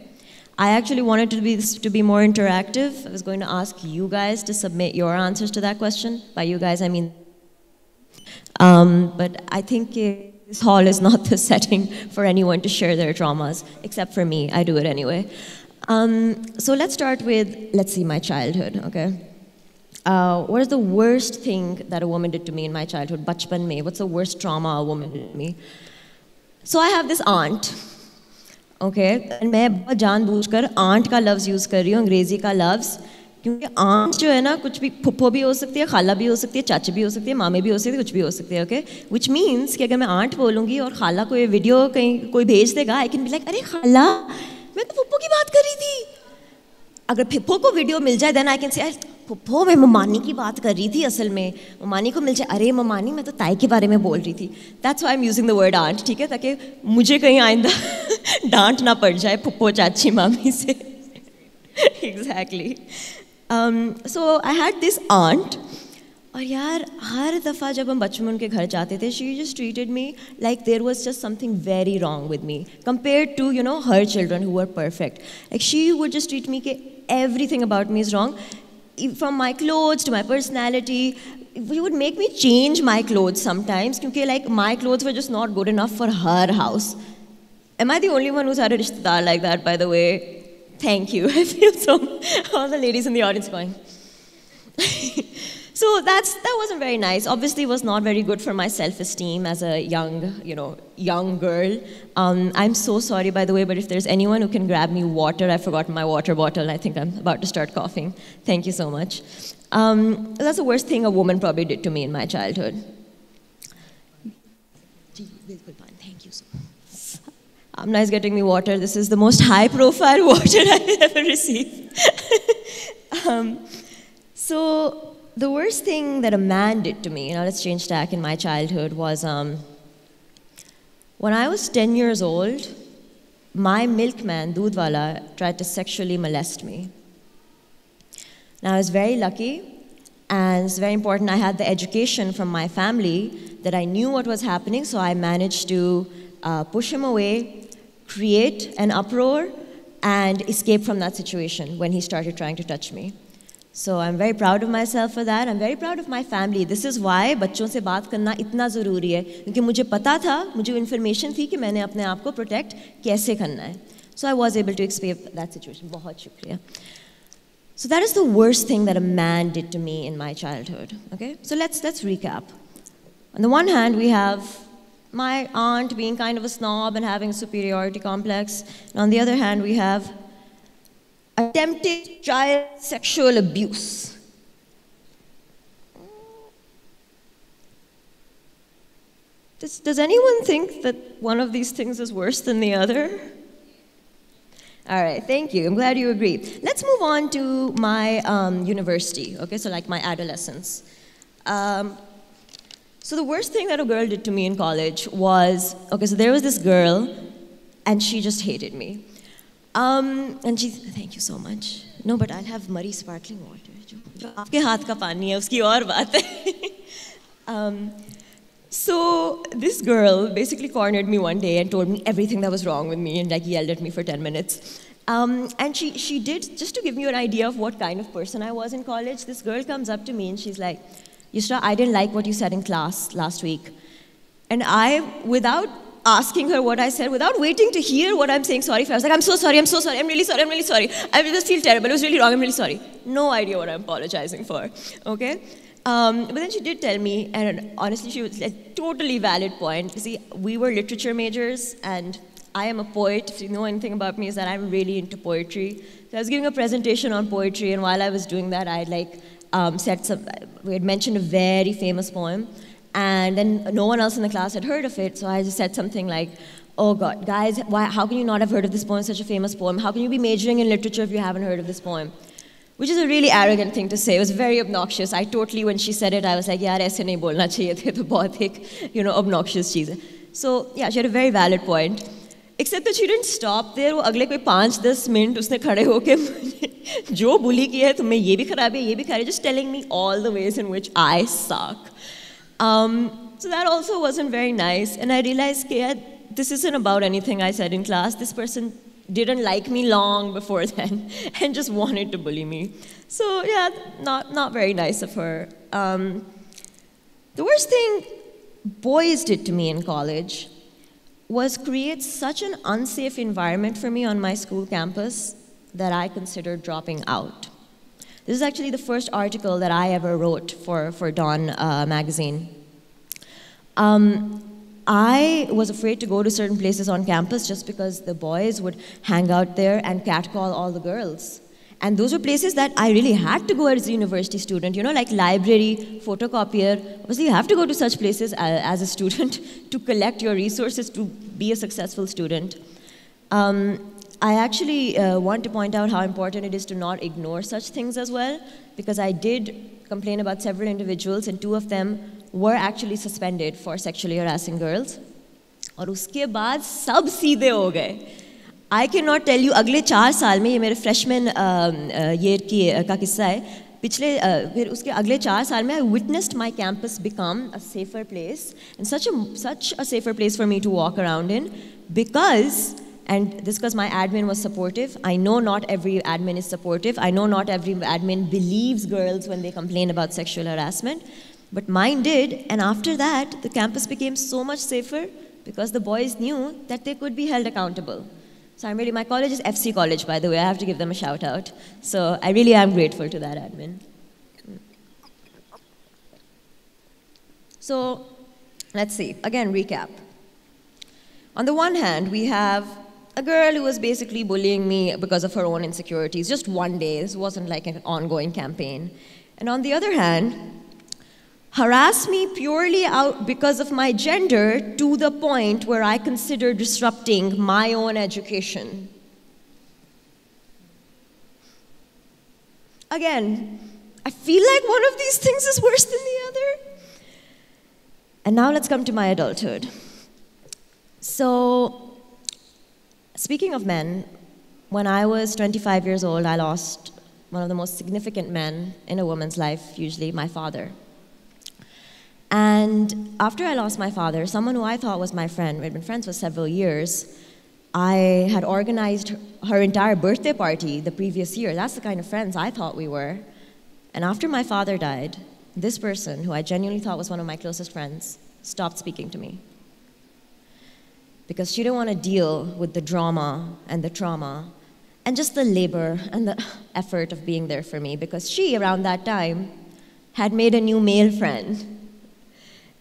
I actually wanted to be more interactive. I was going to ask you guys to submit your answers to that question. By you guys, I mean... but I think this hall is not the setting for anyone to share their traumas, except for me. I do it anyway. So let's start with, let's see, my childhood, okay? What is the worst thing that a woman did to me in my childhood? Bachpan mein, what's the worst trauma a woman did to me? So I have this aunt, okay? And मैं बहुत जानबूझकर aunt का लफ्ज़ use कर रही हूँ, अंग्रेज़ी का लफ्ज़, क्योंकि aunt जो है ना, कुछ भी फुप्पो भी हो सकती है, खाला भी हो सकती है, चाची भी हो सकती है, मामे भी हो सकती है, कुछ भी हो सकती है, okay? Which means कि अगर मैं aunt बोलूँगी और खाला को ये वीडियो कहीं कोई भेज देगा, I can be like, अरे खाला, मैं तो फुप्पो की बात कर रही थी. अगर फुप्पो को वीडियो मिल जाए, then I can say, फुप्पो मैं ममानी की बात कर रही थी असल में, ममानी को मिल जाए, अरे ममानी मैं तो ताई के बारे में बोल रही थी. That's why I'm using the word aunt, ठीक है, ताकि मुझे कहीं आइंदा डांट ना पड़ जाए फुप्पो चाची मामी से. Exactly. So I had this aunt, और यार हर दफ़ा जब हम बचपन उनके घर जाते थे, she just treated me like there was just something very wrong with me compared to, you know, her children who were perfect. Like she would just treat me that everything about me is wrong, from my clothes to my personality. She would make me change my clothes sometimes because like my clothes were just not good enough for her house. Am I the only one who's had a rishtedar like that, by the way? Thank you. I feel so. All the ladies in the audience going. So that wasn't very nice. Obviously, it was not very good for my self-esteem as a young girl. I'm so sorry, by the way, but if there's anyone who can grab me water, I've forgotten my water bottle. I think I'm about to start coughing. Thank you so much. That's the worst thing a woman probably did to me in my childhood. Thank you so much. Amna is getting me water. This is the most high-profile water I've ever received. So the worst thing that a man did to me, now let's change tack, in my childhood was when I was 10 years old, my milkman, Doodwala, tried to sexually molest me. Now I was very lucky, and it's very important I had the education from my family that I knew what was happening, so I managed to push him away, create an uproar, and escape from that situation when he started trying to touch me. So I'm very proud of myself for that. I'm very proud of my family. This is why बच्चों से बात करना इतना ज़रूरी है, क्योंकि मुझे पता था, मुझे information थी कि मैंने अपने आप को protect कैसे करना है. So I was able to escape that situation. बहुत शुक्रिया. So that is the worst thing that a man did to me in my childhood. Okay? So let's recap. On the one hand, we have my aunt being kind of a snob and having a superiority complex. And on the other hand, we have attempted child sexual abuse. Does anyone think that one of these things is worse than the other? All right, thank you. I'm glad you agree. Let's move on to my university, okay, so like my adolescence. So the worst thing that a girl did to me in college was, okay, so there was this girl, and she just hated me. And she, thank you so much. No, but I'll have muddy sparkling water. जो आपके हाथ का पानी है, उसकी और बात है. So this girl basically cornered me one day and told me everything that was wrong with me and like yelled at me for 10 minutes. And she did, just to give you an idea of what kind of person I was in college, this girl comes up to me and she's like, Yusra, I didn't like what you said in class last week. And I, without asking her what I said, without waiting to hear what I'm saying sorry for, I was like, I'm so sorry, I'm really sorry. I just feel terrible, it was really wrong, I'm really sorry. No idea what I'm apologizing for, okay? But then she did tell me, and honestly, she was a totally valid point. You see, we were literature majors, and I am a poet. If you know anything about me, is that I'm really into poetry. So I was giving a presentation on poetry, and while I was doing that, I we had mentioned a very famous poem, and then no one else in the class had heard of it, so I just said something like, oh God, guys, how can you not have heard of this poem, such a famous poem? How can you be majoring in literature if you haven't heard of this poem? Which is a really arrogant thing to say. It was very obnoxious. I totally, when she said it, I was like, yaar, aise nahi bolna chahiye the, to bahut ek, obnoxious cheez hai. So, yeah, she had a very valid point. Except that she didn't stop there. वो अगले कोई 5-10 minute उसने खड़े होके मुझे जो बुली की है तुम्हें ये भी खराब है ये भी खराब है, just telling me all the ways in which I suck. So that also wasn't very nice. And I realized that this isn't about anything I said in class. This person didn't like me long before then and just wanted to bully me. So yeah, not very nice of her. The worst thing boys did to me in college was create such an unsafe environment for me on my school campus that I considered dropping out. This is actually the first article that I ever wrote for Dawn magazine. I was afraid to go to certain places on campus just because the boys would hang out there and catcall all the girls. And those were places that I really had to go as a university student, like library, photocopier. Obviously, you have to go to such places as a student to collect your resources to be a successful student. I actually want to point out how important it is to not ignore such things as well, because I did complain about several individuals, and 2 of them were actually suspended for sexually harassing girls. और उसके बाद सब सीधे हो गए. I cannot tell you, अगले 4 साल में, ये मेरे freshman year का किस्सा है, फिर उसके अगले 4 साल में I witnessed my campus become a safer place, and such a safer place for me to walk around in, because, and this because my admin was supportive. I know not every admin is supportive. I know not every admin believes girls when they complain about sexual harassment, but mine did, and after that, the campus became so much safer because the boys knew that they could be held accountable. So my college is FC College, by the way. I have to give them a shout out. So I really am grateful to that admin. So let's see, again, recap. On the one hand, we have a girl who was basically bullying me because of her own insecurities, just one day. This wasn't like an ongoing campaign. And on the other hand, harassed me purely out because of my gender, to the point where I considered disrupting my own education. Again, I feel like one of these things is worse than the other. And now let's come to my adulthood. So, speaking of men, when I was 25 years old, I lost one of the most significant men in a woman's life, usually my father. And after I lost my father, someone who I thought was my friend, we had been friends for several years, I had organized her entire birthday party the previous year. That's the kind of friends I thought we were. And after my father died, this person, who I genuinely thought was one of my closest friends, stopped speaking to me. Because she didn't want to deal with the drama and the trauma and just the labor and the effort of being there for me, because she, around that time, had made a new male friend.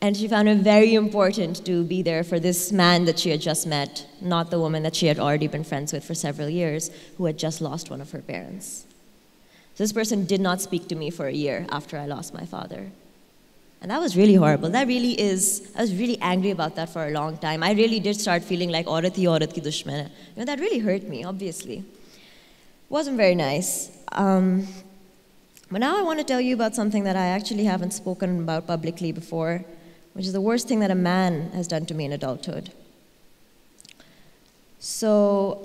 And she found it very important to be there for this man that she had just met, not the woman that she had already been friends with for several years, who had just lost one of her parents. So this person did not speak to me for a year after I lost my father. And that was really horrible. I was really angry about that for a long time. I really did start feeling like औरत ही औरत की दुश्मन है. That really hurt me, obviously. Wasn't very nice. But now I want to tell you about something that I actually haven't spoken about publicly before, which is the worst thing that a man has done to me in adulthood. So,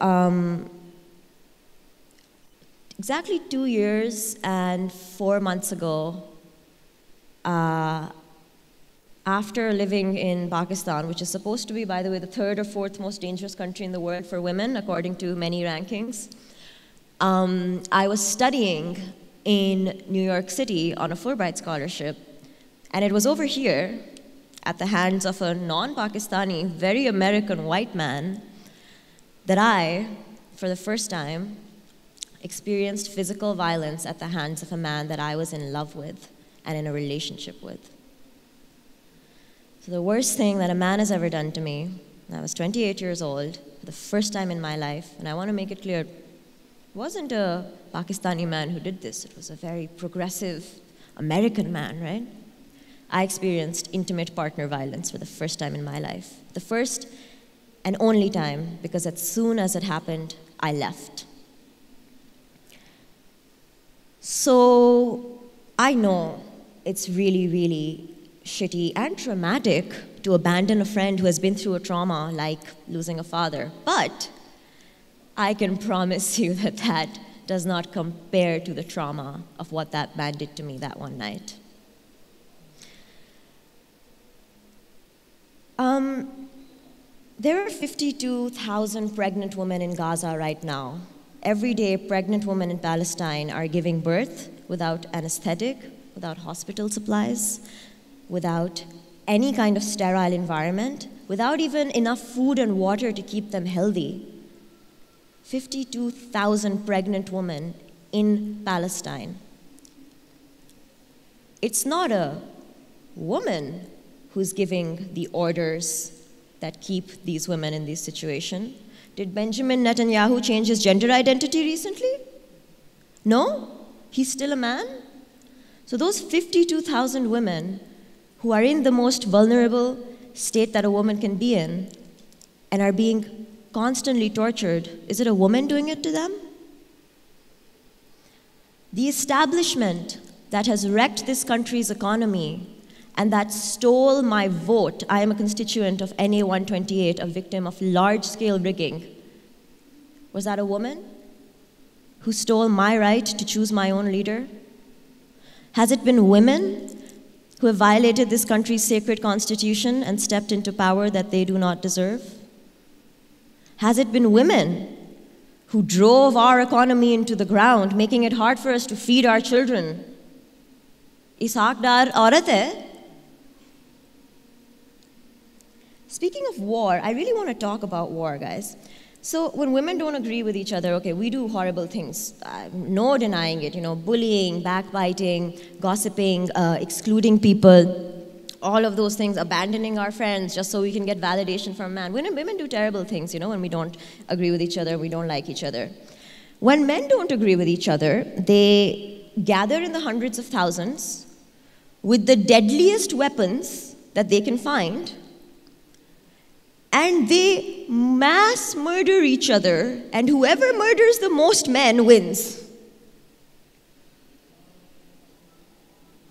exactly 2 years and 4 months ago, after living in Pakistan, which is supposed to be, by the way, the 3rd or 4th most dangerous country in the world for women, according to many rankings, I was studying in New York City on a Fulbright scholarship, and it was over here, at the hands of a non-Pakistani, very American white man, that I, for the first time, experienced physical violence at the hands of a man that I was in love with and in a relationship with. So the worst thing that a man has ever done to me, I was 28 years old, for the first time in my life, and I want to make it clear, it wasn't a Pakistani man who did this, it was a very progressive American man, right? I experienced intimate partner violence for the first time in my life. The first and only time, because as soon as it happened, I left. So I know it's really, really shitty and traumatic to abandon a friend who has been through a trauma like losing a father, but I can promise you that that does not compare to the trauma of what that man did to me that one night. There are 52,000 pregnant women in Gaza right now. Every day, pregnant women in Palestine are giving birth without anesthetic, without hospital supplies, without any kind of sterile environment, without even enough food and water to keep them healthy. 52,000 pregnant women in Palestine. It's not a woman who's giving the orders that keep these women in this situation. Did Benjamin Netanyahu change his gender identity recently? No? He's still a man? So those 52,000 women who are in the most vulnerable state that a woman can be in and are being constantly tortured, is it a woman doing it to them? The establishment that has wrecked this country's economy and that stole my vote. I am a constituent of NA 128, a victim of large-scale rigging. Was that a woman who stole my right to choose my own leader? Has it been women who have violated this country's sacred constitution and stepped into power that they do not deserve? Has it been women who drove our economy into the ground, making it hard for us to feed our children? Is haqdar aurat hai? Speaking of war, I really want to talk about war, guys. So when women don't agree with each other, okay, we do horrible things. No denying it, bullying, backbiting, gossiping, excluding people, all of those things, abandoning our friends just so we can get validation from a man. Women do terrible things, when we don't agree with each other, we don't like each other. When men don't agree with each other, they gather in the hundreds of thousands with the deadliest weapons that they can find, and they mass murder each other, and whoever murders the most men wins.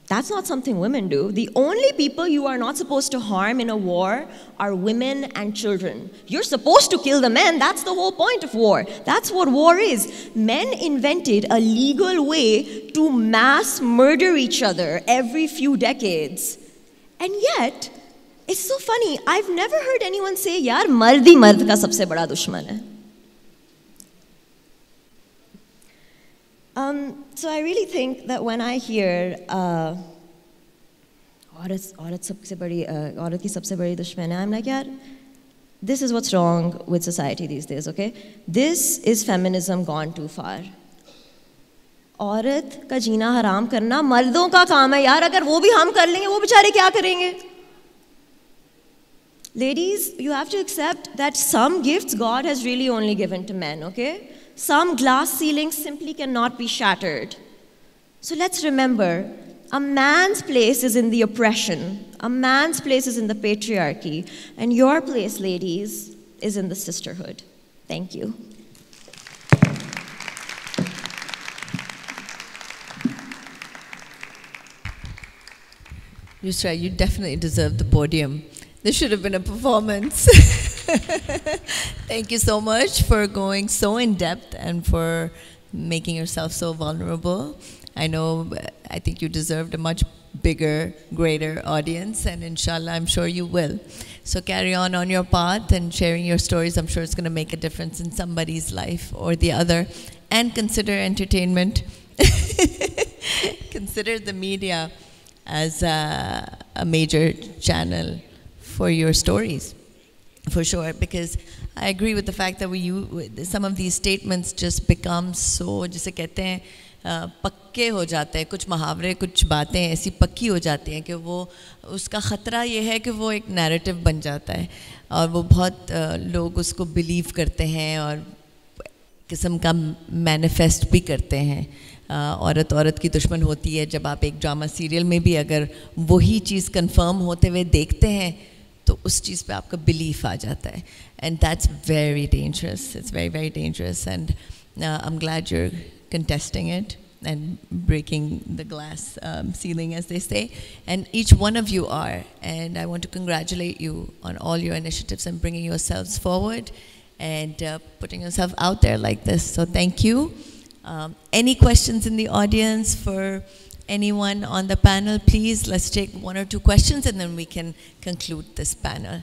That's not something women do. The only people you are not supposed to harm in a war are women and children. You're supposed to kill the men. That's the whole point of war. That's what war is. Men invented a legal way to mass murder each other every few decades. And yet, it's so funny, I've never heard anyone say, yaar, mard hi mard ka sabse bada dushman hai. So I really think that when I hear औरत की सबसे बड़ी दुश्मन है, I'm like, yaar, this is what's wrong with society these days, okay? This is feminism gone too far. औरत का जीना हराम करना मर्दों का काम है यार, अगर वो भी हम कर लेंगे, वो बेचारे क्या करेंगे? Ladies, you have to accept that some gifts God has really only given to men, okay? Some glass ceilings simply cannot be shattered. So let's remember, a man's place is in the oppression. A man's place is in the patriarchy. And your place, ladies, is in the sisterhood. Thank you. Yusra, you definitely deserve the podium. This should have been a performance. Thank you so much for going so in depth and for making yourself so vulnerable. I think you deserved a much bigger, greater audience, and inshallah, I'm sure you will. So carry on your path and sharing your stories. I'm sure it's going to make a difference in somebody's life or the other. And consider entertainment. Consider the media as a major channel for your stories, for sure, because I agree with the fact that some of these statements just become so, jise kehte hain, پکے ہو جاتے ہیں, کچھ محاورے, کچھ باتیں ایسی پکی ہو جاتی ہیں کہ وہ اس کا خطرہ یہ ہے کہ وہ ایک نیریٹو بن جاتا ہے اور وہ بہت لوگ اس کو بلیو کرتے ہیں اور قسم کا مینیفیسٹ بھی کرتے ہیں. عورت عورت کی دشمن ہوتی ہے, جب آپ ایک ڈرامہ سیریل میں بھی اگر وہی چیز کنفرم ہوتے ہوئے دیکھتے ہیں تو اس چیز پہ آپ کا بلیف آ جاتا ہے. And that's very dangerous, it's very very dangerous. And I am glad you are contesting it and breaking the glass ceiling, as they say, and each one of you are, and I want to congratulate you on all your initiatives and bringing yourselves forward and putting yourself out there like this. So thank you. Any questions in the audience for anyone on the panel? Please, let's take one or two questions and then we can conclude this panel.